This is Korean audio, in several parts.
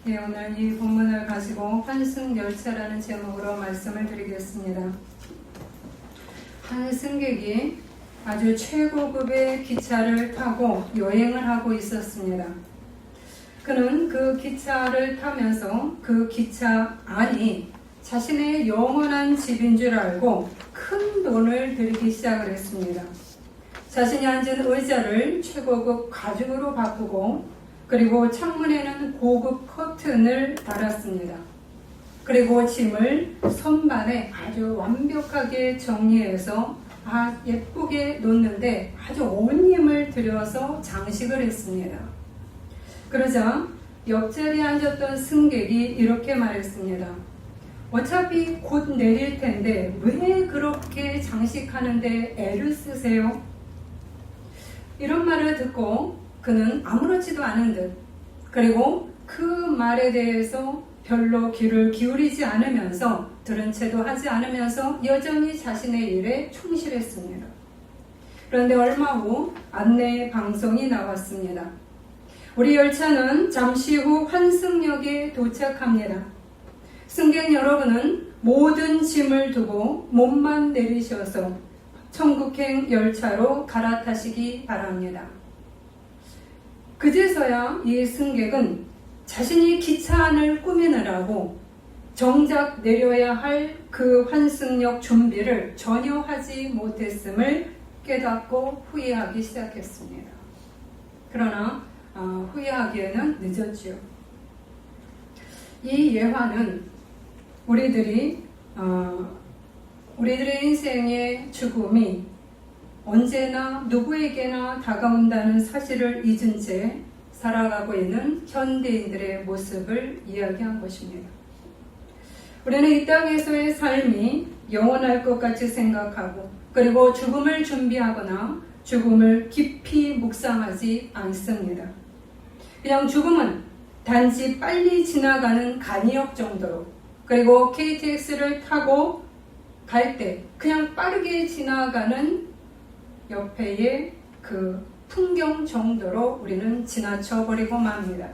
네, 오늘 이 본문을 가지고 환승열차라는 제목으로 말씀을 드리겠습니다. 한 승객이 아주 최고급의 기차를 타고 여행을 하고 있었습니다. 그는 그 기차를 타면서 그 기차 안이 자신의 영원한 집인 줄 알고 큰 돈을 들이기 시작을 했습니다. 자신이 앉은 의자를 최고급 가죽으로 바꾸고 그리고 창문에는 고급 커튼을 달았습니다. 그리고 짐을 선반에 아주 완벽하게 정리해서 예쁘게 놓는데 아주 온 힘을 들여서 장식을 했습니다. 그러자 옆자리에 앉았던 승객이 이렇게 말했습니다. 어차피 곧 내릴 텐데 왜 그렇게 장식하는데 애를 쓰세요? 이런 말을 듣고 그는 아무렇지도 않은 듯 그리고 그 말에 대해서 별로 귀를 기울이지 않으면서 들은 채도 하지 않으면서 여전히 자신의 일에 충실했습니다. 그런데 얼마 후 안내 방송이 나왔습니다. 우리 열차는 잠시 후 환승역에 도착합니다. 승객 여러분은 모든 짐을 두고 몸만 내리셔서 천국행 열차로 갈아타시기 바랍니다. 그제서야 이 승객은 자신이 기차 안을 꾸미느라고 정작 내려야 할 그 환승역 준비를 전혀 하지 못했음을 깨닫고 후회하기 시작했습니다. 그러나 후회하기에는 늦었지요. 이 예화는 우리들의 인생의 죽음이 언제나 누구에게나 다가온다는 사실을 잊은 채 살아가고 있는 현대인들의 모습을 이야기한 것입니다. 우리는 이 땅에서의 삶이 영원할 것 같이 생각하고 그리고 죽음을 준비하거나 죽음을 깊이 묵상하지 않습니다. 그냥 죽음은 단지 빨리 지나가는 간이역 정도로 그리고 KTX를 타고 갈 때 그냥 빠르게 지나가는 옆에의 그 풍경 정도로 우리는 지나쳐버리고 맙니다.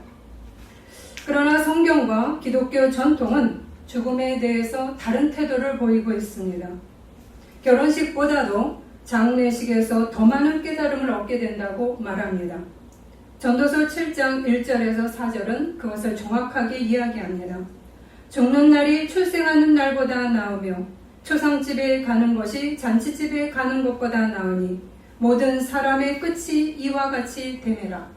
그러나 성경과 기독교 전통은 죽음에 대해서 다른 태도를 보이고 있습니다. 결혼식보다도 장례식에서 더 많은 깨달음을 얻게 된다고 말합니다. 전도서 7장 1절에서 4절은 그것을 정확하게 이야기합니다. 죽는 날이 출생하는 날보다 나으며 초상집에 가는 것이 잔치집에 가는 것보다 나으니 모든 사람의 끝이 이와 같이 되매라.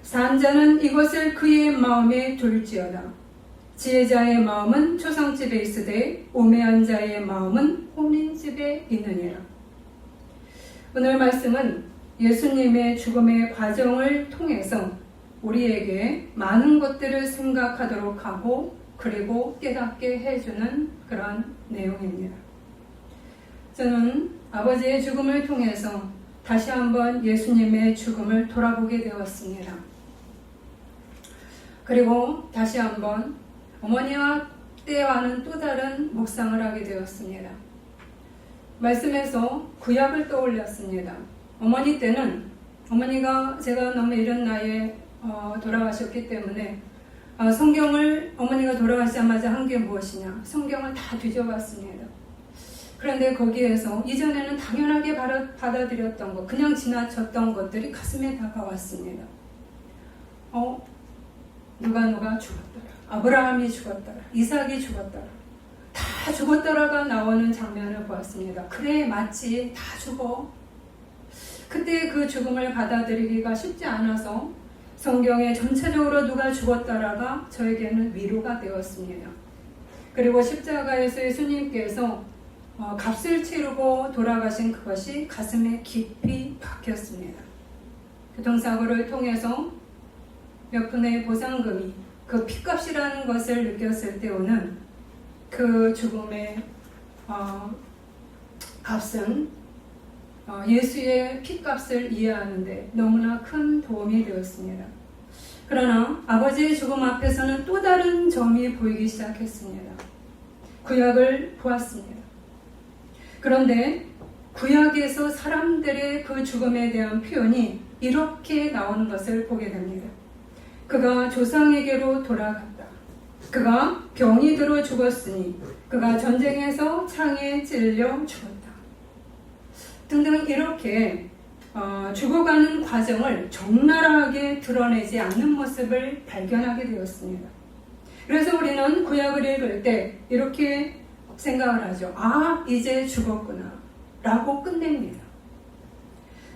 산자는 이것을 그의 마음에 둘지어다. 지혜자의 마음은 초상집에 있으되 우매한 자의 마음은 혼인집에 있느니라. 오늘 말씀은 예수님의 죽음의 과정을 통해서 우리에게 많은 것들을 생각하도록 하고 그리고 깨닫게 해주는 그런 내용입니다. 저는 아버지의 죽음을 통해서 다시 한번 예수님의 죽음을 돌아보게 되었습니다. 그리고 다시 한번 어머니와 때와는 또 다른 묵상을 하게 되었습니다. 말씀에서 구약을 떠올렸습니다. 어머니 때는 어머니가 제가 너무 이른 나이에 돌아가셨기 때문에 성경을 어머니가 돌아가시자마자 한 게 무엇이냐? 성경을 다 뒤져봤습니다. 그런데 거기에서 이전에는 당연하게 받아들였던 것, 그냥 지나쳤던 것들이 가슴에 다가왔습니다. 누가 죽었더라. 아브라함이 죽었더라. 이삭이 죽었더라. 다 죽었더라가 나오는 장면을 보았습니다. 그래, 맞지. 다 죽어. 그때 그 죽음을 받아들이기가 쉽지 않아서 성경에 전체적으로 누가 죽었더라가 저에게는 위로가 되었습니다. 그리고 십자가에서 예수님께서 값을 치르고 돌아가신 그것이 가슴에 깊이 박혔습니다. 교통사고를 통해서 몇 푼의 보상금이 그 핏값이라는 것을 느꼈을 때 오는 그 죽음의 값은 예수의 핏값을 이해하는데 너무나 큰 도움이 되었습니다. 그러나 아버지의 죽음 앞에서는 또 다른 점이 보이기 시작했습니다. 구약을 보았습니다. 그런데 구약에서 사람들의 그 죽음에 대한 표현이 이렇게 나오는 것을 보게 됩니다. 그가 조상에게로 돌아갔다. 그가 병이 들어 죽었으니 그가 전쟁에서 창에 찔려 죽었다. 등등 이렇게 죽어가는 과정을 적나라하게 드러내지 않는 모습을 발견하게 되었습니다. 그래서 우리는 구약을 읽을 때 이렇게 생각을 하죠. 아, 이제 죽었구나 라고 끝냅니다.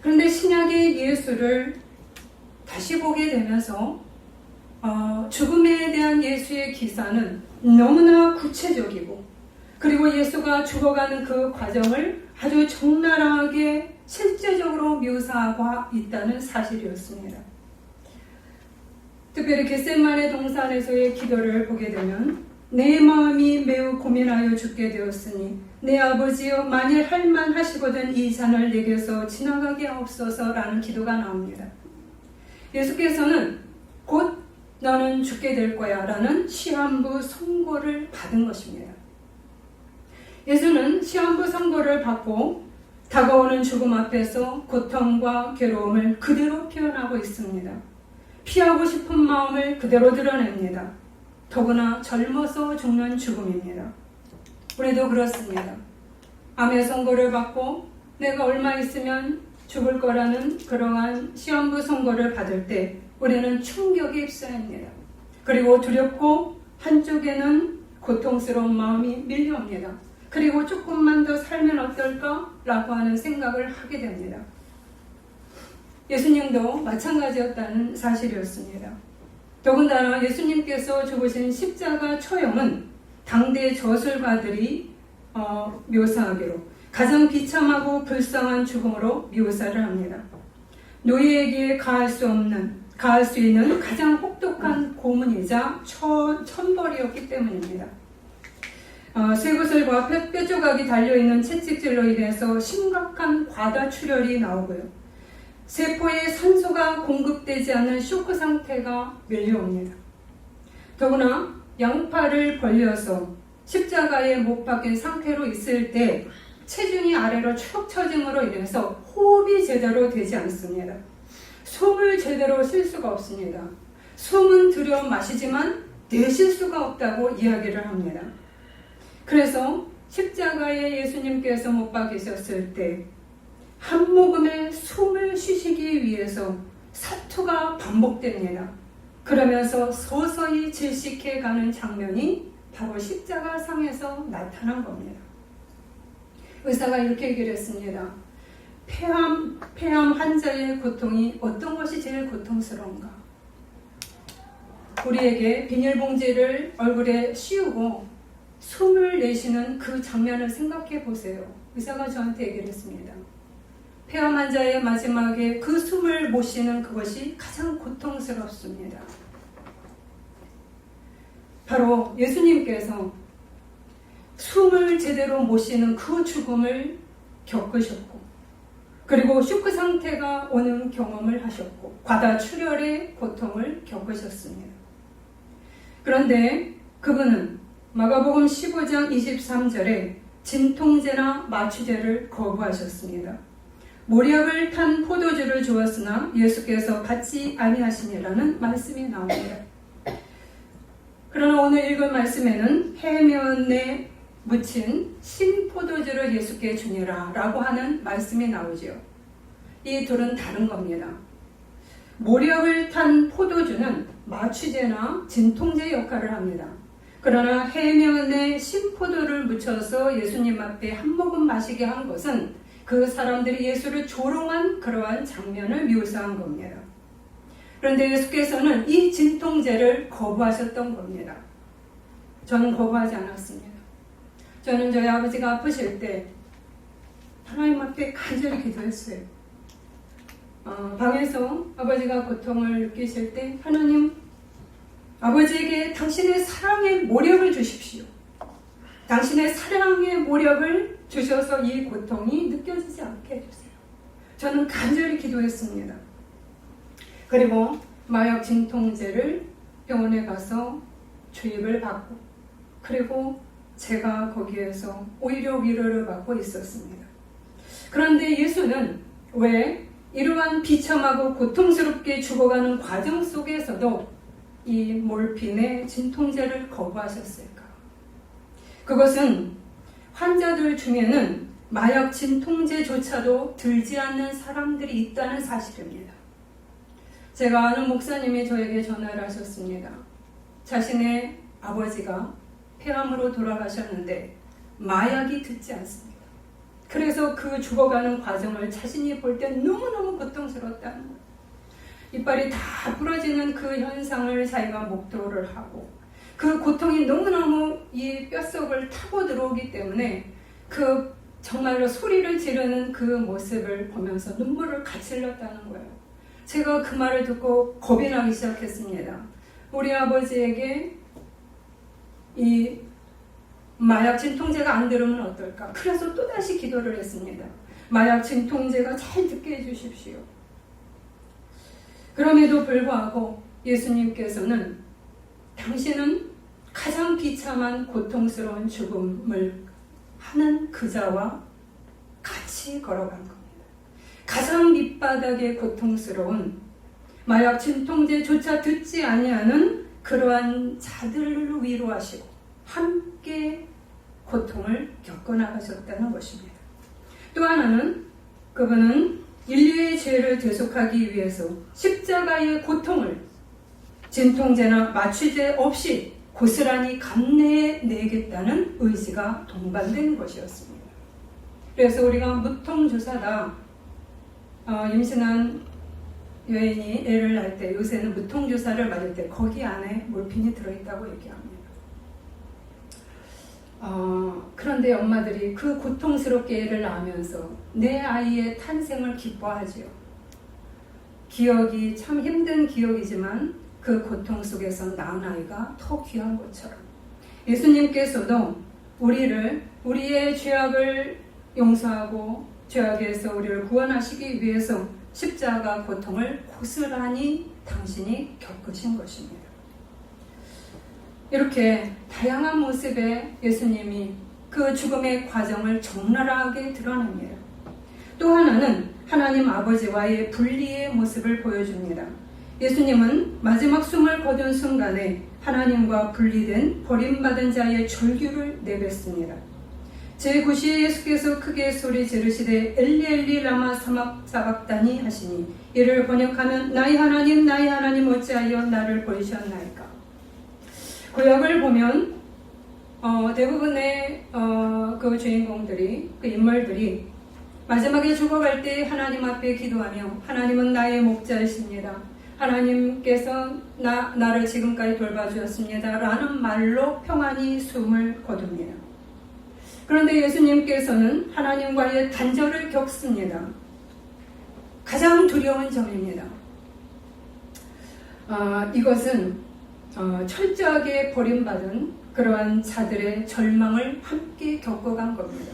그런데 신약의 예수를 다시 보게 되면서 죽음에 대한 예수의 기사는 너무나 구체적이고, 그리고 예수가 죽어가는 그 과정을 아주 적나라하게 실제적으로 묘사하고 있다는 사실이었습니다. 특별히 겟세마네 동산에서의 기도를 보게 되면 내 마음이 매우 고민하여 죽게 되었으니 내 아버지여 만일 할만하시거든 이 잔을 내게서 지나가게 하옵소서라는 기도가 나옵니다. 예수께서는 곧 너는 죽게 될 거야 라는 시한부 선고를 받은 것입니다. 예수는 시한부 선고를 받고 다가오는 죽음 앞에서 고통과 괴로움을 그대로 표현하고 있습니다. 피하고 싶은 마음을 그대로 드러냅니다. 더구나 젊어서 죽는 죽음입니다. 우리도 그렇습니다. 암의 선고를 받고 내가 얼마 있으면 죽을 거라는 그러한 시한부 선고를 받을 때 우리는 충격에 휩싸입니다. 그리고 두렵고 한쪽에는 고통스러운 마음이 밀려옵니다. 그리고 조금만 더 살면 어떨까? 라고 하는 생각을 하게 됩니다. 예수님도 마찬가지였다는 사실이었습니다. 더군다나 예수님께서 죽으신 십자가 처형은 당대 저술가들이 묘사하기로 가장 비참하고 불쌍한 죽음으로 묘사를 합니다. 노예에게 가할 수 있는 가장 혹독한 고문이자 천벌이었기 때문입니다. 쇠구슬과 뼈조각이 달려있는 채찍질로 인해서 심각한 과다출혈이 나오고요. 세포에 산소가 공급되지 않는 쇼크 상태가 밀려옵니다. 더구나 양팔을 벌려서 십자가에 못 박힌 상태로 있을 때 체중이 아래로 축 처짐으로 인해서 호흡이 제대로 되지 않습니다. 숨을 제대로 쉴 수가 없습니다. 숨은 들여 마시지만 내쉴 수가 없다고 이야기를 합니다. 그래서 십자가에 예수님께서 못 박히셨을 때 한 모금의 숨을 쉬시기 위해서 사투가 반복됩니다. 그러면서 서서히 질식해 가는 장면이 바로 십자가 상에서 나타난 겁니다. 의사가 이렇게 얘기를 했습니다. 폐암 환자의 고통이 어떤 것이 제일 고통스러운가? 우리에게 비닐봉지를 얼굴에 씌우고 숨을 내쉬는 그 장면을 생각해 보세요. 의사가 저한테 얘기를 했습니다. 폐암 환자의 마지막에 그 숨을 못 쉬는 그것이 가장 고통스럽습니다. 바로 예수님께서 숨을 제대로 못 쉬는 그 죽음을 겪으셨고, 그리고 쇼크 상태가 오는 경험을 하셨고, 과다출혈의 고통을 겪으셨습니다. 그런데 그분은 마가복음 15장 23절에 진통제나 마취제를 거부하셨습니다. 모략을 탄 포도주를 주었으나 예수께서 받지 아니하시니라는 말씀이 나옵니다. 그러나 오늘 읽은 말씀에는 해면에 묻힌 신포도주를 예수께 주니라 라고 하는 말씀이 나오죠. 이 둘은 다른 겁니다. 모략을 탄 포도주는 마취제나 진통제 역할을 합니다. 그러나 해면에 신포도를 묻혀서 예수님 앞에 한 모금 마시게 한 것은 그 사람들이 예수를 조롱한 그러한 장면을 묘사한 겁니다. 그런데 예수께서는 이 진통제를 거부하셨던 겁니다. 저는 거부하지 않았습니다. 저는 저희 아버지가 아프실 때 하나님 앞에 간절히 기도했어요. 방에서 아버지가 고통을 느끼실 때 하나님, 아버지에게 당신의 사랑의 모력을 주십시오. 당신의 사랑의 모력을 주셔서 이 고통이 느껴지지 않게 해주세요. 저는 간절히 기도했습니다. 그리고 마약 진통제를 병원에 가서 주입을 받고, 그리고 제가 거기에서 오히려 위로를 받고 있었습니다. 그런데 예수는 왜 이러한 비참하고 고통스럽게 죽어가는 과정 속에서도 이 몰핀의 진통제를 거부하셨을까? 그것은 환자들 중에는 마약 진통제조차도 들지 않는 사람들이 있다는 사실입니다. 제가 아는 목사님이 저에게 전화를 하셨습니다. 자신의 아버지가 폐암으로 돌아가셨는데 마약이 듣지 않습니다. 그래서 그 죽어가는 과정을 자신이 볼 때 너무너무 고통스러웠다는 거예요. 이빨이 다 부러지는 그 현상을 자기가 목도를 하고 그 고통이 너무너무 이 뼛속을 타고 들어오기 때문에 그 정말로 소리를 지르는 그 모습을 보면서 눈물을 같이 흘렸다는 거예요. 제가 그 말을 듣고 겁이 나기 시작했습니다. 우리 아버지에게 이 마약 진통제가 안 들으면 어떨까? 그래서 또다시 기도를 했습니다. 마약 진통제가 잘 듣게 해주십시오. 그럼에도 불구하고 예수님께서는 당신은 가장 비참한 고통스러운 죽음을 하는 그자와 같이 걸어간 겁니다. 가장 밑바닥의 고통스러운 마약 진통제조차 듣지 아니하는 그러한 자들을 위로하시고 함께 고통을 겪어나가셨다는 것입니다. 또 하나는 그분은 인류의 죄를 대속하기 위해서 십자가의 고통을 진통제나 마취제 없이 고스란히 감내내겠다는 의지가 동반된 것이었습니다. 그래서 우리가 무통주사다, 임신한 여인이 애를 낳을 때 요새는 무통주사를 맞을 때 거기 안에 몰핀이 들어있다고 얘기합니다. 그런데 엄마들이 그 고통스럽게 애를 낳으면서 내 아이의 탄생을 기뻐하지요. 기억이 참 힘든 기억이지만 그 고통 속에서 낳은 아이가 더 귀한 것처럼 예수님께서도 우리의 죄악을 용서하고 죄악에서 우리를 구원하시기 위해서 십자가 고통을 고스란히 당신이 겪으신 것입니다. 이렇게 다양한 모습의 예수님이 그 죽음의 과정을 적나라하게 드러냅니다. 또 하나는 하나님 아버지와의 분리의 모습을 보여줍니다. 예수님은 마지막 숨을 거둔 순간에 하나님과 분리된 버림받은 자의 절규를 내뱉습니다. 제9시에 예수께서 크게 소리 지르시되 엘리 엘리 라마 사박다니 하시니 이를 번역하면 나의 하나님 어찌하여 나를 버리셨나이까. 구약을 보면 대부분의 그 주인공들이, 그 인물들이 마지막에 죽어갈 때 하나님 앞에 기도하며 하나님은 나의 목자이십니다. 하나님께서 나를 지금까지 돌봐주셨습니다. 라는 말로 평안히 숨을 거둡니다. 그런데 예수님께서는 하나님과의 단절을 겪습니다. 가장 두려운 점입니다. 이것은 철저하게 버림받은 그러한 자들의 절망을 함께 겪어간 겁니다.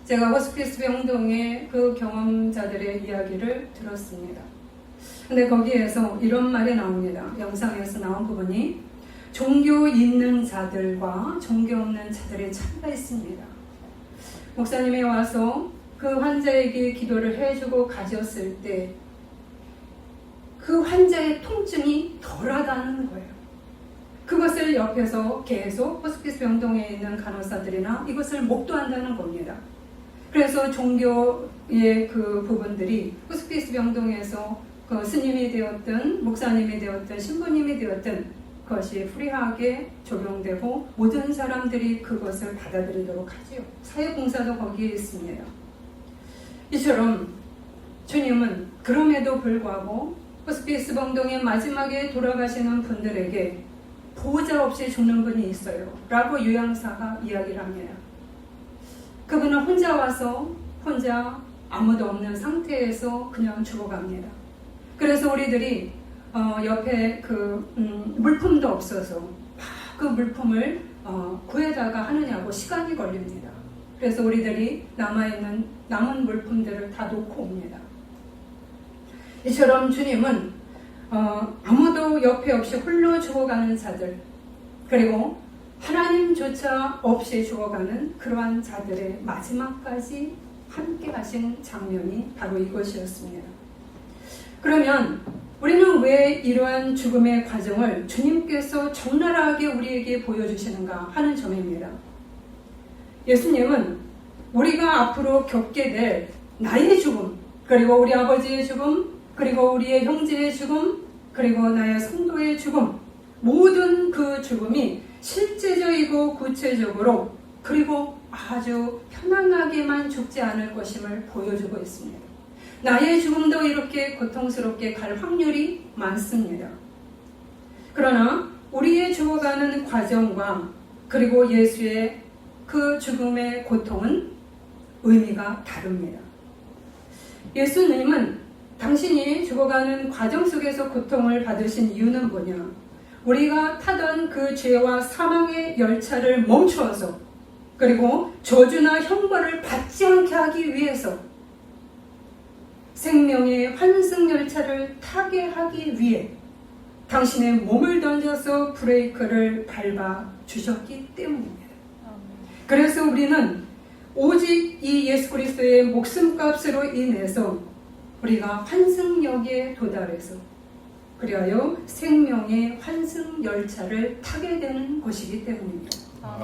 제가 호스피스 병동의 그 경험자들의 이야기를 들었습니다. 근데 거기에서 이런 말이 나옵니다. 영상에서 나온 부분이 종교 있는 자들과 종교 없는 자들의 차이가 있습니다. 목사님이 와서 그 환자에게 기도를 해주고 가셨을 때 그 환자의 통증이 덜하다는 거예요. 그것을 옆에서 계속 호스피스 병동에 있는 간호사들이나 이것을 목도한다는 겁니다. 그래서 종교의 그 부분들이 호스피스 병동에서 그 스님이 되었든 목사님이 되었든 신부님이 되었든 그것이 프리하게 적용되고 모든 사람들이 그것을 받아들이도록 하지요. 사회봉사도 거기에 있습니다. 이처럼 주님은 그럼에도 불구하고 호스피스 병동의 마지막에 돌아가시는 분들에게 보호자 없이 죽는 분이 있어요 라고 요양사가 이야기를 합니다. 그분은 혼자 와서 혼자 아무도 없는 상태에서 그냥 죽어갑니다. 그래서 우리들이 옆에 물품도 없어서 그 물품을 구해다가 하느냐고 시간이 걸립니다. 그래서 우리들이 남은 물품들을 다 놓고 옵니다. 이처럼 주님은 아무도 옆에 없이 홀로 죽어가는 자들, 그리고 하나님조차 없이 죽어가는 그러한 자들의 마지막까지 함께 하신 장면이 바로 이것이었습니다. 그러면 우리는 왜 이러한 죽음의 과정을 주님께서 적나라하게 우리에게 보여주시는가 하는 점입니다. 예수님은 우리가 앞으로 겪게 될 나의 죽음, 그리고 우리 아버지의 죽음, 그리고 우리의 형제의 죽음, 그리고 나의 성도의 죽음, 모든 그 죽음이 실제적이고 구체적으로 그리고 아주 편안하게만 죽지 않을 것임을 보여주고 있습니다. 나의 죽음도 이렇게 고통스럽게 갈 확률이 많습니다. 그러나 우리의 죽어가는 과정과 그리고 예수의 그 죽음의 고통은 의미가 다릅니다. 예수님은 당신이 죽어가는 과정 속에서 고통을 받으신 이유는 뭐냐? 우리가 타던 그 죄와 사망의 열차를 멈추어서 그리고 저주나 형벌을 받지 않게 하기 위해서 생명의 환승 열차를 타게 하기 위해 당신의 몸을 던져서 브레이크를 밟아 주셨기 때문입니다. 그래서 우리는 오직 이 예수 그리스도의 목숨값으로 인해서 우리가 환승역에 도달해서 그리하여 생명의 환승 열차를 타게 되는 것이기 때문입니다.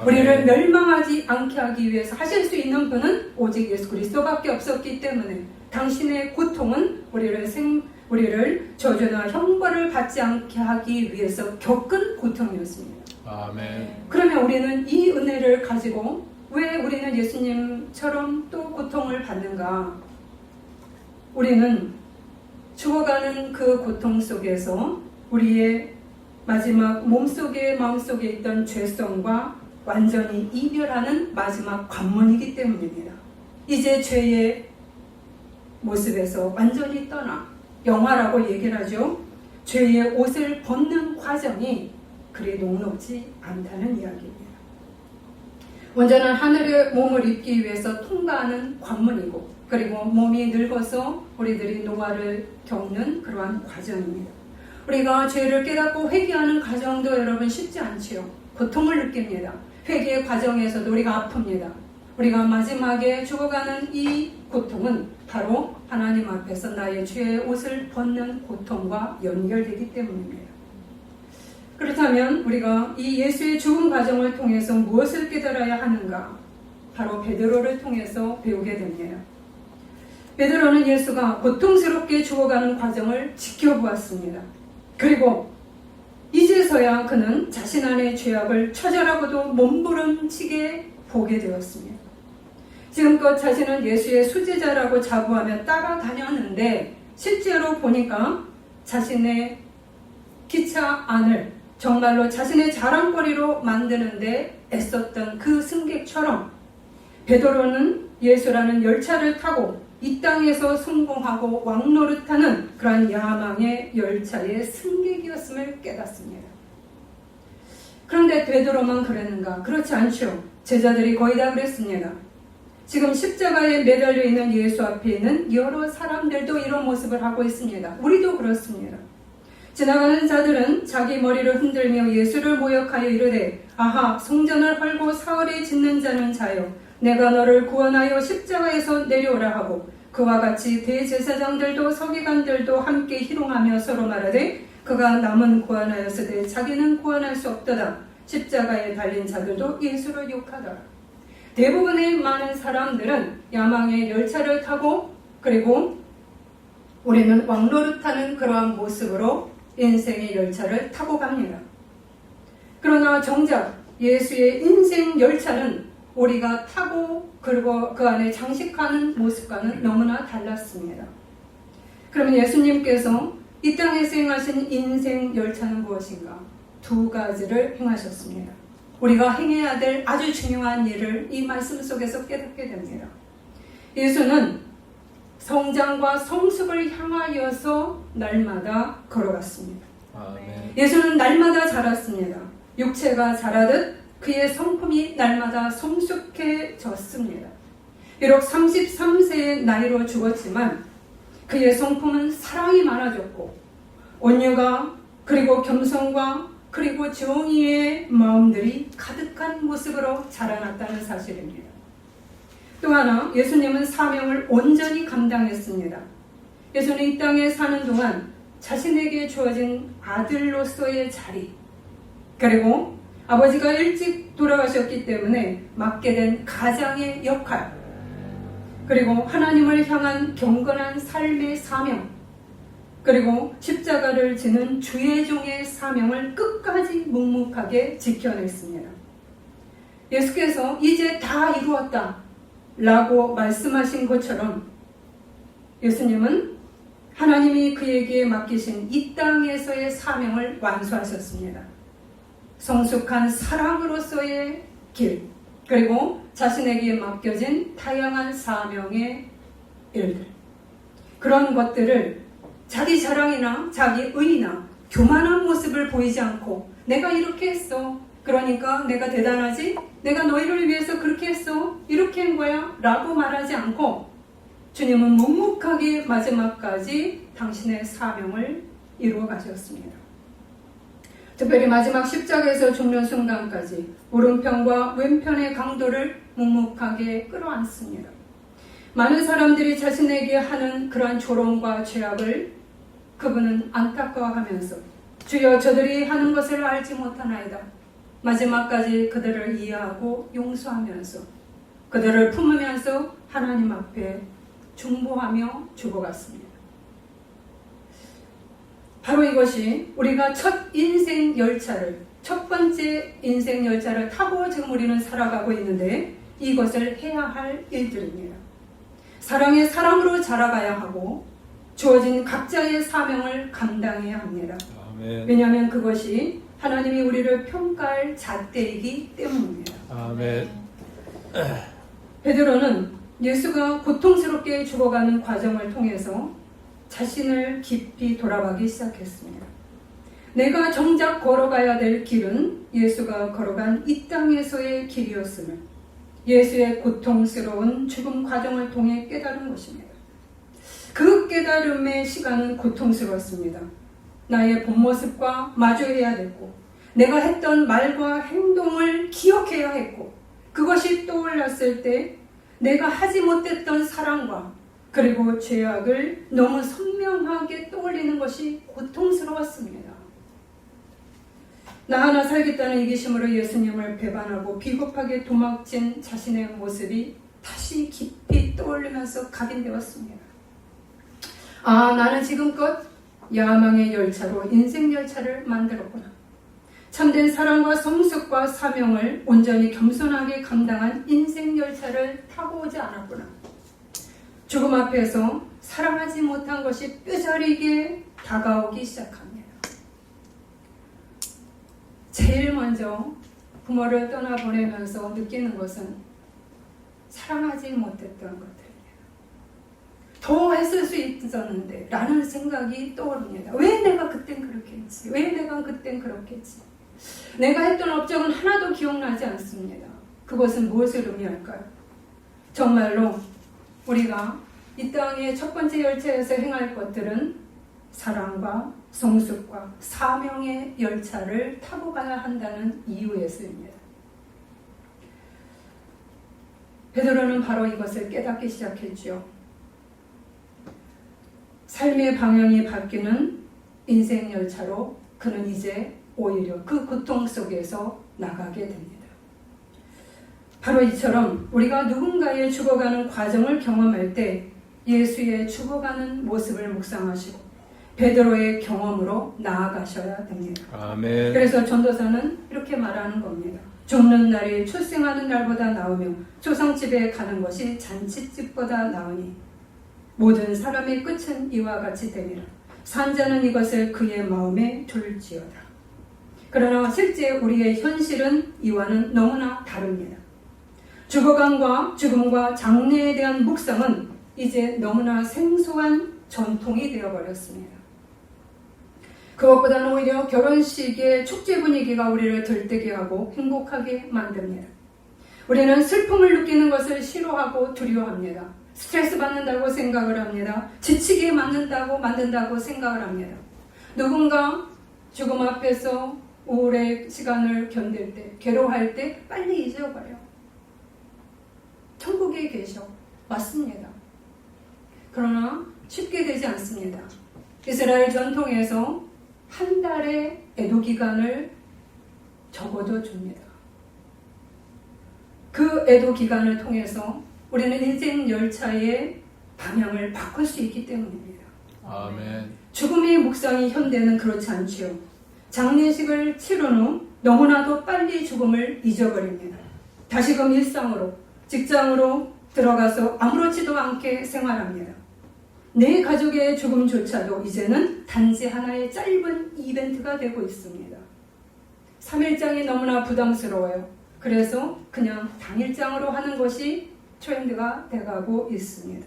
우리를 멸망하지 않게 하기 위해서 하실 수 있는 분은 오직 예수 그리스도밖에 없었기 때문에 당신의 고통은 우리를 저주나 형벌을 받지 않게 하기 위해서 겪은 고통이었습니다. 아멘. 그러면 우리는 이 은혜를 가지고 왜 우리는 예수님처럼 또 고통을 받는가? 우리는 죽어가는 그 고통 속에서 우리의 마지막 몸속에 마음속에 있던 죄성과 완전히 이별하는 마지막 관문이기 때문입니다. 이제 죄의 모습에서 완전히 떠나 영화라고 얘기를 하죠. 죄의 옷을 벗는 과정이 그리 녹록지 않다는 이야기입니다. 온전한 하늘의 몸을 입기 위해서 통과하는 관문이고 그리고 몸이 늙어서 우리들이 노화를 겪는 그러한 과정입니다. 우리가 죄를 깨닫고 회개하는 과정도 여러분 쉽지 않지요. 고통을 느낍니다. 회개의 과정에서도 우리가 아픕니다. 우리가 마지막에 죽어가는 이 고통은 바로 하나님 앞에서 나의 죄의 옷을 벗는 고통과 연결되기 때문입니다. 그렇다면 우리가 이 예수의 죽음 과정을 통해서 무엇을 깨달아야 하는가? 바로 베드로를 통해서 배우게 됩니다. 베드로는 예수가 고통스럽게 죽어가는 과정을 지켜보았습니다. 그리고 이제서야 그는 자신 안의 죄악을 처절하고도 몸부림치게 보게 되었습니다. 지금껏 자신은 예수의 수제자라고 자부하며 따라다녔는데 실제로 보니까 자신의 기차 안을 정말로 자신의 자랑거리로 만드는데 애썼던 그 승객처럼 베드로는 예수라는 열차를 타고 이 땅에서 성공하고 왕노릇하는 그러한 야망의 열차의 승객이었음을 깨닫습니다. 그런데 베드로만 그랬는가? 그렇지 않죠. 제자들이 거의 다 그랬습니다. 지금 십자가에 매달려 있는 예수 앞에 있는 여러 사람들도 이런 모습을 하고 있습니다. 우리도 그렇습니다. 지나가는 자들은 자기 머리를 흔들며 예수를 모욕하여 이르되 아하 성전을 헐고 사흘에 짓는 자는 자여 내가 너를 구원하여 십자가에서 내려오라 하고 그와 같이 대제사장들도 서기관들도 함께 희롱하며 서로 말하되 그가 남은 구원하였으되 자기는 구원할 수 없도다. 십자가에 달린 자들도 예수를 욕하더라. 대부분의 많은 사람들은 야망의 열차를 타고 그리고 우리는 왕노릇하는 그러한 모습으로 인생의 열차를 타고 갑니다. 그러나 정작 예수의 인생 열차는 우리가 타고 그리고 그 안에 장식하는 모습과는 너무나 달랐습니다. 그러면 예수님께서 이 땅에서 행하신 인생 열차는 무엇인가? 두 가지를 행하셨습니다. 우리가 행해야 될 아주 중요한 일을 이 말씀 속에서 깨닫게 됩니다. 예수는 성장과 성숙을 향하여서 날마다 걸어갔습니다. 아멘. 예수는 날마다 자랐습니다. 육체가 자라듯 그의 성품이 날마다 성숙해졌습니다. 비록 33세의 나이로 죽었지만 그의 성품은 사랑이 많아졌고 온유가 그리고 겸손과 그리고 정의의 마음들이 가득한 모습으로 자라났다는 사실입니다. 또 하나 예수님은 사명을 온전히 감당했습니다. 예수는 이 땅에 사는 동안 자신에게 주어진 아들로서의 자리, 그리고 아버지가 일찍 돌아가셨기 때문에 맡게 된 가장의 역할, 그리고 하나님을 향한 경건한 삶의 사명, 그리고 십자가를 지는 주의 종의 사명을 끝까지 묵묵하게 지켜냈습니다. 예수께서 이제 다 이루었다 라고 말씀하신 것처럼 예수님은 하나님이 그에게 맡기신 이 땅에서의 사명을 완수하셨습니다. 성숙한 사랑으로서의 길, 그리고 자신에게 맡겨진 다양한 사명의 일들, 그런 것들을 자기 자랑이나 자기 의나 교만한 모습을 보이지 않고 내가 이렇게 했어, 그러니까 내가 대단하지, 내가 너희를 위해서 그렇게 했어, 이렇게 한 거야 라고 말하지 않고 주님은 묵묵하게 마지막까지 당신의 사명을 이루어 가셨습니다. 특별히 마지막 십자가에서 죽는 순간까지 오른편과 왼편의 강도를 묵묵하게 끌어안습니다. 많은 사람들이 자신에게 하는 그러한 조롱과 죄악을 그분은 안타까워하면서 주여 저들이 하는 것을 알지 못하나이다. 마지막까지 그들을 이해하고 용서하면서 그들을 품으면서 하나님 앞에 중보하며 죽어갔습니다. 바로 이것이 우리가 첫 번째 인생 열차를 타고 지금 우리는 살아가고 있는데 이것을 해야 할 일들입니다. 사랑의 사랑으로 자라가야 하고 주어진 각자의 사명을 감당해야 합니다. 아멘. 왜냐하면 그것이 하나님이 우리를 평가할 잣대이기 때문입니다. 아멘. 베드로는 예수가 고통스럽게 죽어가는 과정을 통해서 자신을 깊이 돌아보기 시작했습니다. 내가 정작 걸어가야 될 길은 예수가 걸어간 이 땅에서의 길이었음을 예수의 고통스러운 죽음 과정을 통해 깨달은 것입니다. 그 깨달음의 시간은 고통스러웠습니다. 나의 본 모습과 마주해야 됐고 내가 했던 말과 행동을 기억해야 했고 그것이 떠올랐을 때 내가 하지 못했던 사랑과 그리고 죄악을 너무 선명하게 떠올리는 것이 고통스러웠습니다. 나 하나 살겠다는 이기심으로 예수님을 배반하고 비겁하게 도망친 자신의 모습이 다시 깊이 떠올리면서 각인되었습니다. 아, 나는 지금껏 야망의 열차로 인생 열차를 만들었구나. 참된 사랑과 성숙과 사명을 온전히 겸손하게 감당한 인생 열차를 타고 오지 않았구나. 죽음 앞에서 사랑하지 못한 것이 뼈저리게 다가오기 시작합니다. 제일 먼저 부모를 떠나보내면서 느끼는 것은 사랑하지 못했던 것들입니다. 더 했을 수 있었는데 라는 생각이 떠오릅니다. 왜 내가 그땐 그렇게 했지? 왜 내가 그땐 그렇게 했지? 내가 했던 업적은 하나도 기억나지 않습니다. 그것은 무엇을 의미할까요? 정말로 우리가 이 땅의 첫 번째 열차에서 행할 것들은 사랑과 성숙과 사명의 열차를 타고 가야 한다는 이유에서입니다. 베드로는 바로 이것을 깨닫기 시작했죠. 삶의 방향이 바뀌는 인생 열차로 그는 이제 오히려 그 고통 속에서 나가게 됩니다. 바로 이처럼 우리가 누군가의 죽어가는 과정을 경험할 때 예수의 죽어가는 모습을 묵상하시고 베드로의 경험으로 나아가셔야 됩니다. 아멘. 그래서 전도사는 이렇게 말하는 겁니다. 죽는 날이 출생하는 날보다 나으며 조상집에 가는 것이 잔치집보다 나으니 모든 사람의 끝은 이와 같이 되리라. 산자는 이것을 그의 마음에 둘지어다. 그러나 실제 우리의 현실은 이와는 너무나 다릅니다. 죽어감과 죽음과 장례에 대한 묵상은 이제 너무나 생소한 전통이 되어버렸습니다. 그것보다는 오히려 결혼식의 축제 분위기가 우리를 들뜨게 하고 행복하게 만듭니다. 우리는 슬픔을 느끼는 것을 싫어하고 두려워합니다. 스트레스 받는다고 생각을 합니다. 지치게 만든다고 생각을 합니다. 누군가 죽음 앞에서 오래 시간을 견딜 때, 괴로워할 때 빨리 잊어버려. 천국에 계셔. 맞습니다. 그러나 쉽게 되지 않습니다. 이스라엘 전통에서 한 달의 애도 기간을 적어도 줍니다. 그 애도 기간을 통해서 우리는 인생 열차의 방향을 바꿀 수 있기 때문입니다. 아멘. 죽음의 묵상이 현대는 그렇지 않지요. 장례식을 치른 후 너무나도 빨리 죽음을 잊어버립니다. 다시금 일상으로, 직장으로 들어가서 아무렇지도 않게 생활합니다. 내 가족의 죽음조차도 이제는 단지 하나의 짧은 이벤트가 되고 있습니다. 3일장이 너무나 부담스러워요. 그래서 그냥 당일장으로 하는 것이 트렌드가 돼가고 있습니다.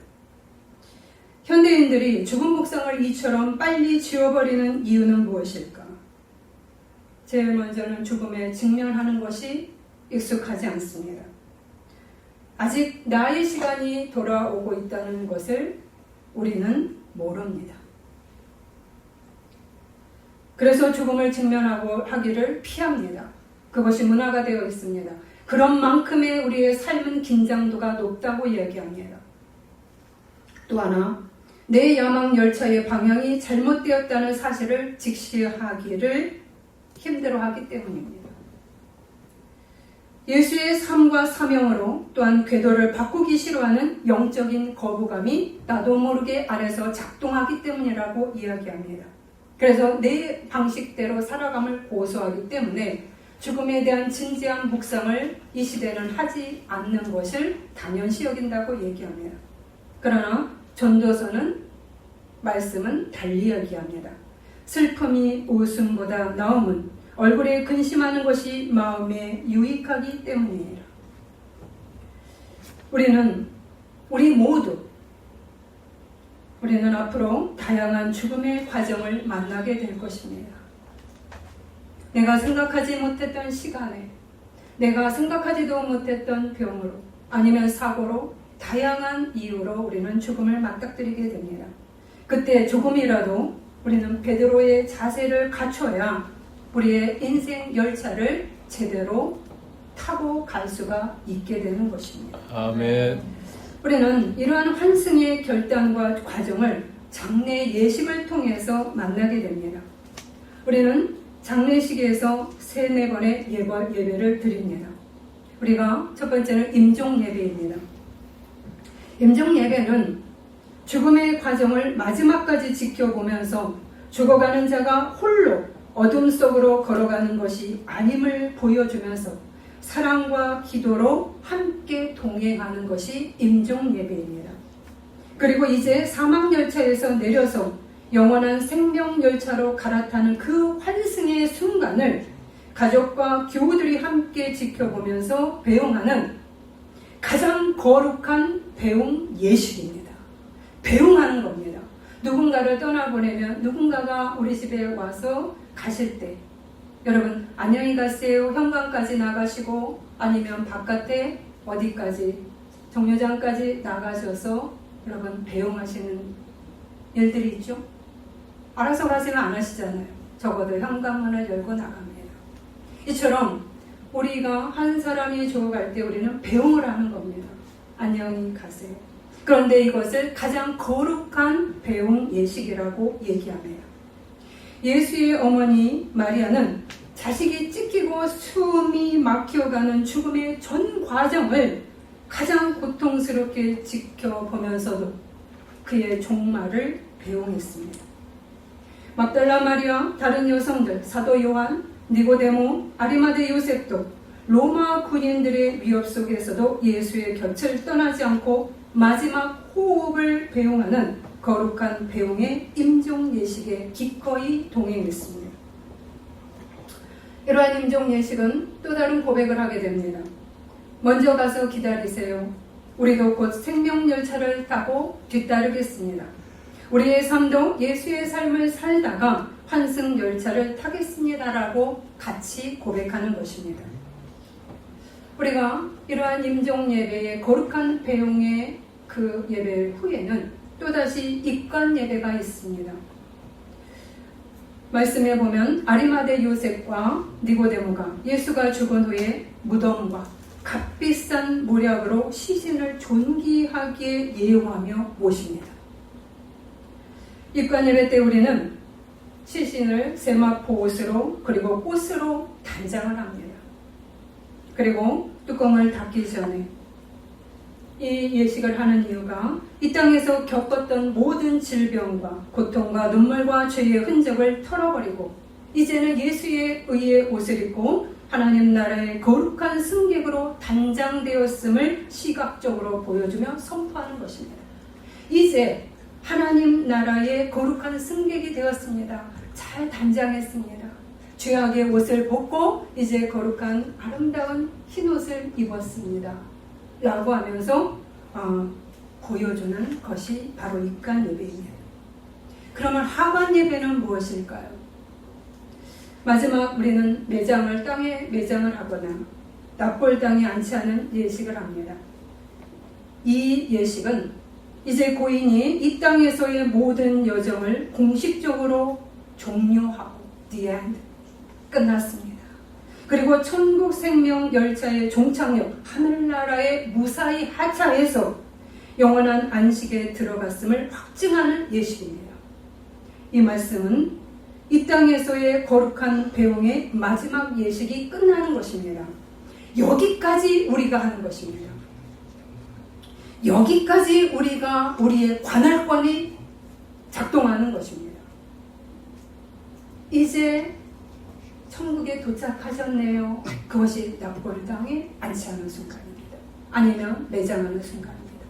현대인들이 죽음 묵상을 이처럼 빨리 지워버리는 이유는 무엇일까? 제일 먼저는 죽음에 직면하는 것이 익숙하지 않습니다. 아직 나의 시간이 돌아오고 있다는 것을 우리는 모릅니다. 그래서 죽음을 직면하고 하기를 피합니다. 그것이 문화가 되어 있습니다. 그런 만큼의 우리의 삶은 긴장도가 높다고 이야기합니다. 또 하나, 내 야망 열차의 방향이 잘못되었다는 사실을 직시하기를 힘들어하기 때문입니다. 예수의 삶과 사명으로 또한 궤도를 바꾸기 싫어하는 영적인 거부감이 나도 모르게 안에서 작동하기 때문이라고 이야기합니다. 그래서 내 방식대로 살아감을 고수하기 때문에 죽음에 대한 진지한 묵상을 이 시대는 하지 않는 것을 당연시 여긴다고 얘기합니다. 그러나 전도서는 말씀은 달리 이야기합니다. 슬픔이 웃음보다 나음은 얼굴에 근심하는 것이 마음에 유익하기 때문이에요. 우리는 앞으로 다양한 죽음의 과정을 만나게 될 것입니다. 내가 생각하지 못했던 시간에, 내가 생각하지도 못했던 병으로, 아니면 사고로, 다양한 이유로 우리는 죽음을 맞닥뜨리게 됩니다. 그때 조금이라도 우리는 베드로의 자세를 갖춰야 우리의 인생 열차를 제대로 타고 갈 수가 있게 되는 것입니다. 아멘. 우리는 이러한 환승의 결단과 과정을 장례 예식을 통해서 만나게 됩니다. 우리는 장례식에서 3-4번의 예배를 드립니다. 우리가 첫 번째는 임종 예배입니다. 임종 예배는 죽음의 과정을 마지막까지 지켜보면서 죽어가는 자가 홀로 어둠 속으로 걸어가는 것이 아님을 보여주면서 사랑과 기도로 함께 동행하는 것이 임종 예배입니다. 그리고 이제 사망열차에서 내려서 영원한 생명열차로 갈아타는 그 환승의 순간을 가족과 교우들이 함께 지켜보면서 배웅하는 가장 거룩한 배웅 예식입니다. 배웅하는 겁니다. 누군가를 떠나보내면 누군가가 우리 집에 와서 가실 때 여러분 안녕히 가세요 현관까지 나가시고 아니면 바깥에 어디까지 정류장까지 나가셔서 여러분 배웅하시는 일들이 있죠. 알아서 가시면 안 하시잖아요. 적어도 현관문을 열고 나갑니다. 이처럼 우리가 한 사람이 죽어갈 때 우리는 배웅을 하는 겁니다. 안녕히 가세요. 그런데 이것을 가장 거룩한 배웅 예식이라고 얘기합니다. 예수의 어머니 마리아는 자식이 찢기고 숨이 막혀가는 죽음의 전 과정을 가장 고통스럽게 지켜보면서도 그의 종말을 배웅했습니다. 막달라 마리아, 다른 여성들, 사도 요한, 니고데모, 아리마대 요셉도 로마 군인들의 위협 속에서도 예수의 곁을 떠나지 않고 마지막 호흡을 배웅하는 거룩한 배웅의 임종 예식에 기꺼이 동행했습니다. 이러한 임종 예식은 또 다른 고백을 하게 됩니다. 먼저 가서 기다리세요. 우리도 곧 생명열차를 타고 뒤따르겠습니다. 우리의 삶도 예수의 삶을 살다가 환승열차를 타겠습니다라고 같이 고백하는 것입니다. 우리가 이러한 임종 예배의 거룩한 배웅의 그 예배 후에는 또다시 입관 예배가 있습니다. 말씀에 보면 아리마대 요셉과 니고데모가 예수가 죽은 후에 무덤과 값비싼 모략으로 시신을 존귀하게 예우하며 모십니다. 입관 예배 때 우리는 시신을 세마포 옷으로 그리고 꽃으로 단장을 합니다. 그리고 뚜껑을 닫기 전에 이 예식을 하는 이유가 이 땅에서 겪었던 모든 질병과 고통과 눈물과 죄의 흔적을 털어버리고 이제는 예수의 의의 옷을 입고 하나님 나라의 거룩한 승객으로 단장되었음을 시각적으로 보여주며 선포하는 것입니다. 이제 하나님 나라의 거룩한 승객이 되었습니다. 잘 단장했습니다. 죄악의 옷을 벗고 이제 거룩한 아름다운 흰옷을 입었습니다. 라고 하면서 보여주는 것이 바로 입관 예배입니다. 그러면 하관 예배는 무엇일까요? 마지막 우리는 매장을 땅에 매장을 하거나 납볼 땅에 앉지 않은 예식을 합니다. 이 예식은 이제 고인이 이 땅에서의 모든 여정을 공식적으로 종료하고 the end, 끝났습니다. 그리고 천국 생명 열차의 종착역 하늘나라의 무사히 하차해서 영원한 안식에 들어갔음을 확증하는 예식입니다. 이 말씀은 이 땅에서의 거룩한 배웅의 마지막 예식이 끝나는 것입니다. 여기까지 우리가 하는 것입니다. 여기까지 우리의 관할권이 작동하는 것입니다. 이제 천국에 도착하셨네요. 그것이 납볼 땅에 안치하는 순간입니다. 아니면 매장하는 순간입니다.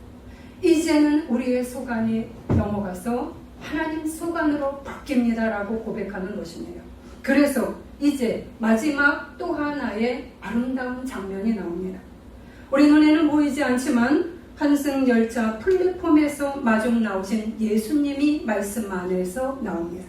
이제는 우리의 소관이 넘어가서 하나님 소관으로 바뀝니다라고 고백하는 것입니다. 그래서 이제 마지막 또 하나의 아름다운 장면이 나옵니다. 우리 눈에는 보이지 않지만 환승열차 플랫폼에서 마중 나오신 예수님이 말씀 안에서 나옵니다.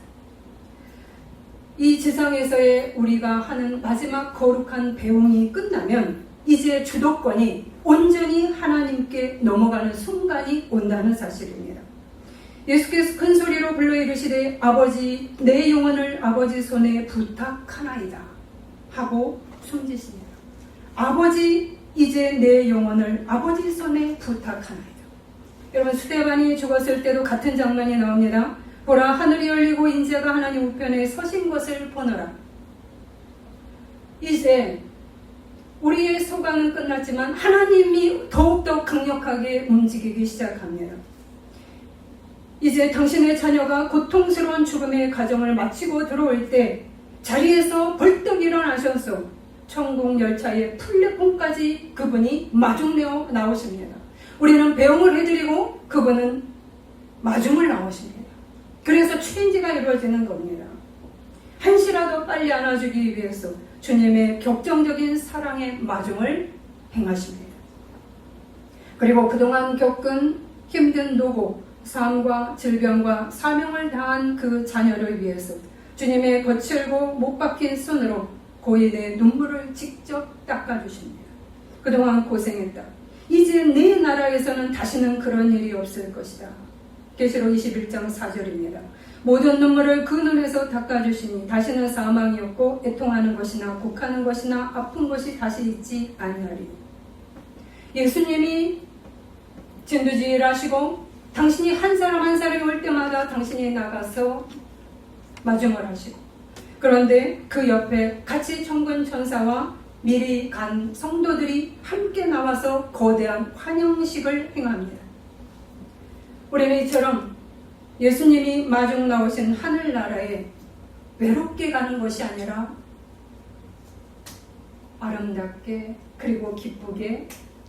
이 지상에서의 우리가 하는 마지막 거룩한 배웅이 끝나면 이제 주도권이 온전히 하나님께 넘어가는 순간이 온다는 사실입니다. 예수께서 큰 소리로 불러 이르시되 아버지 내 영혼을 아버지 손에 부탁하나이다 하고 숨지십니다. 아버지 이제 내 영혼을 아버지 손에 부탁하나이다. 여러분 스데반이 죽었을 때도 같은 장면이 나옵니다. 보라 하늘이 열리고 인자가 하나님 우편에 서신 것을 보노라. 이제 우리의 소강은 끝났지만 하나님이 더욱더 강력하게 움직이기 시작합니다. 이제 당신의 자녀가 고통스러운 죽음의 과정을 마치고 들어올 때 자리에서 벌떡 일어나셔서 천국 열차의 플랫폼까지 그분이 마중내어 나오십니다. 우리는 배웅을 해드리고 그분은 마중을 나오십니다. 그래서 체인지가 이루어지는 겁니다. 한시라도 빨리 안아주기 위해서 주님의 격정적인 사랑의 마중을 행하십니다. 그리고 그동안 겪은 힘든 노고, 삶과 질병과 사명을 다한 그 자녀를 위해서 주님의 거칠고 못 박힌 손으로 고인의 눈물을 직접 닦아주십니다. 그동안 고생했다. 이제 내 나라에서는 다시는 그런 일이 없을 것이다. 계시록 21장 4절입니다. 모든 눈물을 그 눈에서 닦아주시니 다시는 사망이 없고 애통하는 것이나 곡하는 것이나 아픈 것이 다시 있지 아니하리. 예수님이 진두지휘를 하시고 당신이 한 사람 한 사람이 올 때마다 당신이 나가서 마중을 하시고 그런데 그 옆에 같이 천군 천사와 미리 간 성도들이 함께 나와서 거대한 환영식을 행합니다. 우리는 이처럼 예수님이 마중 나오신 하늘나라에 외롭게 가는 것이 아니라 아름답게 그리고 기쁘게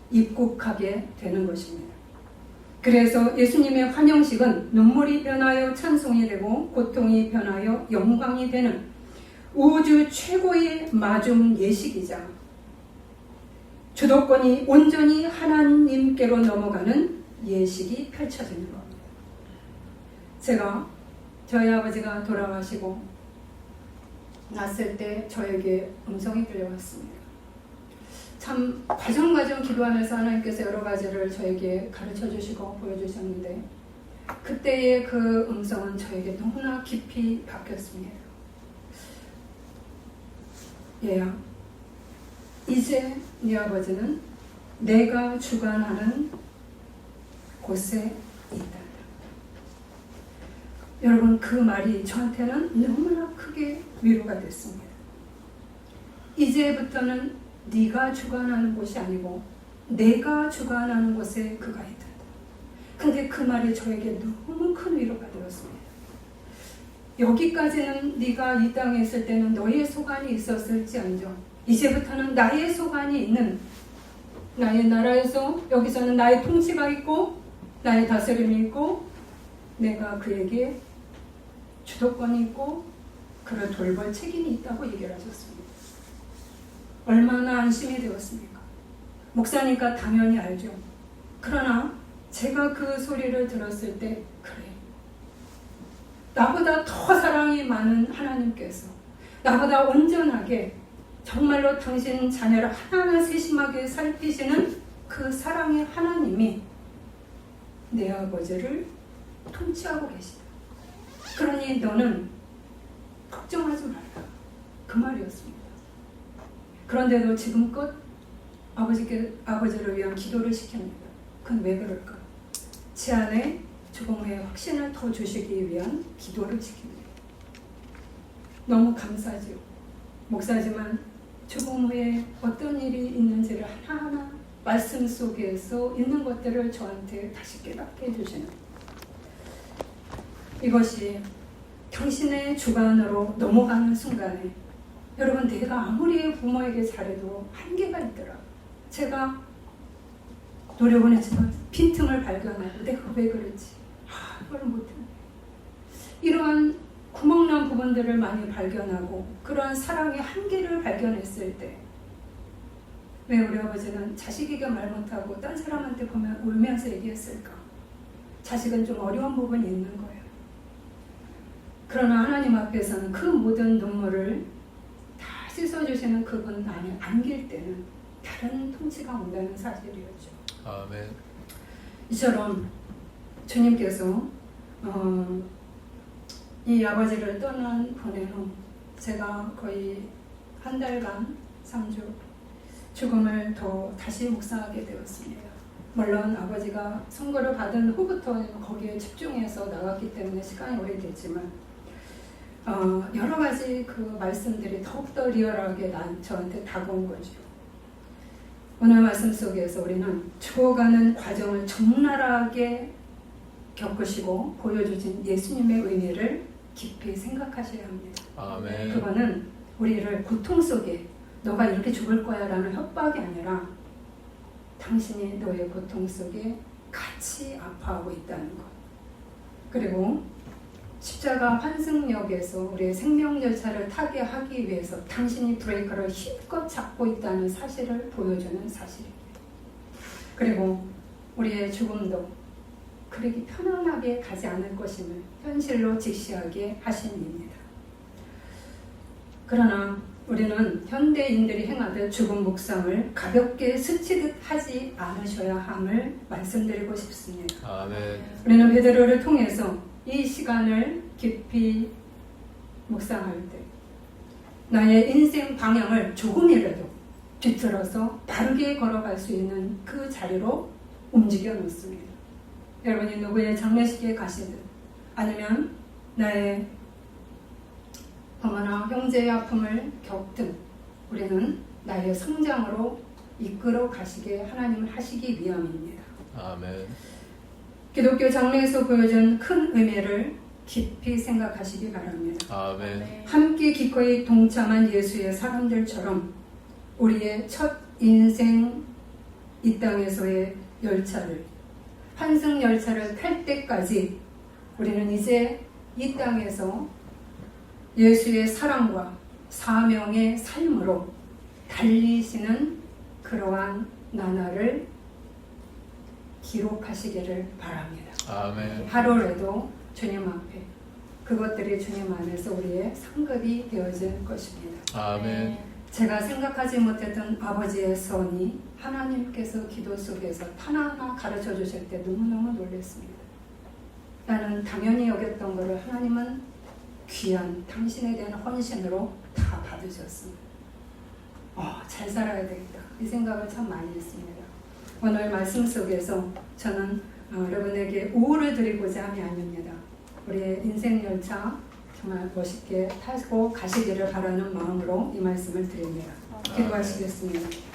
입국하게 되는 것입니다. 그래서 예수님의 환영식은 눈물이 변하여 찬송이 되고 고통이 변하여 영광이 되는 우주 최고의 마중 예식이자 주도권이 온전히 하나님께로 넘어가는 예식이 펼쳐지는 겁니다. 저희 아버지가 돌아가시고 났을 때 저에게 음성이 들려왔습니다. 참 과정 기도하면서 하나님께서 여러 가지를 저에게 가르쳐 주시고 보여주셨는데 그때의 그 음성은 저에게 너무나 깊이 박혔습니다. 얘야, 이제 네 아버지는 내가 주관하는 곳에 있다. 여러분 그 말이 저한테는 너무나 크게 위로가 됐습니다. 이제부터는 네가 주관하는 곳이 아니고 내가 주관하는 곳에 그가 있다. 근데 그 말이 저에게 너무 큰 위로가 되었습니다. 여기까지는 네가 이 땅에 있을 때는 너의 소관이 있었을지언정 이제부터는 나의 소관이 있는 나의 나라에서 여기서는 나의 통치가 있고 나의 다스림이 있고 내가 그에게 주도권이 있고 그를 돌볼 책임이 있다고 얘기를 하셨습니다. 얼마나 안심이 되었습니까? 목사니까 당연히 알죠. 그러나 제가 그 소리를 들었을 때 그래, 나보다 더 사랑이 많은 하나님께서 나보다 온전하게 정말로 당신 자녀를 하나하나 세심하게 살피시는 그 사랑의 하나님이 내 아버지를 통치하고 계시다. 그러니 너는 걱정하지 말라. 그 말이었습니다. 그런데도 지금껏 아버지를 위한 기도를 시킵니다. 그건 왜 그럴까? 제 안에 죽음 후에 확신을 더 주시기 위한 기도를 시킵니다. 너무 감사하죠. 목사지만 죽음 후에 어떤 일이 있는지를 하나하나 말씀 속에서 있는 것들을 저한테 다시 깨닫게 해주시는, 이것이 당신의 주관으로 넘어가는 순간에 여러분, 내가 아무리 부모에게 잘해도 한계가 있더라. 제가 노력은 했지만 빈틈을 발견하고 내가 왜 그랬지? 그걸 못했네. 이러한 구멍난 부분들을 많이 발견하고 그러한 사랑의 한계를 발견했을 때 왜 우리 아버지는 자식에게 말 못하고 딴 사람한테 보면 울면서 얘기했을까? 자식은 좀 어려운 부분이 있는 거예요. 그러나 하나님 앞에서는 그 모든 눈물을 다 씻어주시는 그분 안에 안길 때는 다른 통치가 온다는 사실이었죠. 아멘. 이처럼 주님께서 이 아버지를 떠난 후에는 제가 거의 한 달간 3주 죽음을 더 다시 묵상하게 되었습니다. 물론 아버지가 선거를 받은 후부터 거기에 집중해서 나갔기 때문에 시간이 오래됐지만 여러 가지 그 말씀들이 더욱더 리얼하게 저한테 다가온 거죠. 오늘 말씀 속에서 우리는 죽어가는 과정을 적나라하게 겪으시고 보여주신 예수님의 의미를 깊이 생각하셔야 합니다. 아멘. 그거는 우리를 고통 속에 너가 이렇게 죽을 거야 라는 협박이 아니라 당신이 너의 고통 속에 같이 아파하고 있다는 것. 그리고 십자가 환승역에서 우리의 생명 열차를 타게 하기 위해서 당신이 브레이크를 힘껏 잡고 있다는 사실을 보여주는 사실입니다. 그리고 우리의 죽음도 그렇게 편안하게 가지 않을 것임을 현실로 직시하게 하신 일입니다. 그러나 우리는 현대인들이 행하듯 죽음 묵상을 가볍게 스치듯 하지 않으셔야 함을 말씀드리고 싶습니다. 아멘. 우리는 베드로를 통해서 이 시간을 깊이 묵상할 때 나의 인생 방향을 조금이라도 뒤틀어서 바르게 걸어갈 수 있는 그 자리로 움직여 놓습니다. 여러분이 누구의 장례식에 가시든 아니면 나의 어머나 형제의 아픔을 겪든 우리는 나의 성장으로 이끌어 가시게 하나님을 하시기 위함입니다. 아멘. 기독교 장례에서 보여준 큰 의미를 깊이 생각하시기 바랍니다. 아멘. 함께 기꺼이 동참한 예수의 사람들처럼 우리의 첫 인생 이 땅에서의 열차를, 환승 열차를 탈 때까지 우리는 이제 이 땅에서 예수의 사랑과 사명의 삶으로 달리시는 그러한 나날을 기록하시기를 바랍니다. 아멘. 하루라도 주님 앞에 그것들이 주님 안에서 우리의 상급이 되어질 것입니다. 아멘. 제가 생각하지 못했던 아버지의 선이 하나님께서 기도 속에서 하나하나 가르쳐 주실 때 너무너무 놀랐습니다. 나는 당연히 여겼던 것을 하나님은 귀한 당신에 대한 헌신으로 다 받으셨습니다. 잘 살아야 되겠다. 이 생각을 참 많이 했습니다. 오늘 말씀 속에서 저는 여러분에게 우호를 드리고자 함이 아닙니다. 우리의 인생 열차 정말 멋있게 타고 가시기를 바라는 마음으로 이 말씀을 드립니다. 기도하시겠습니다.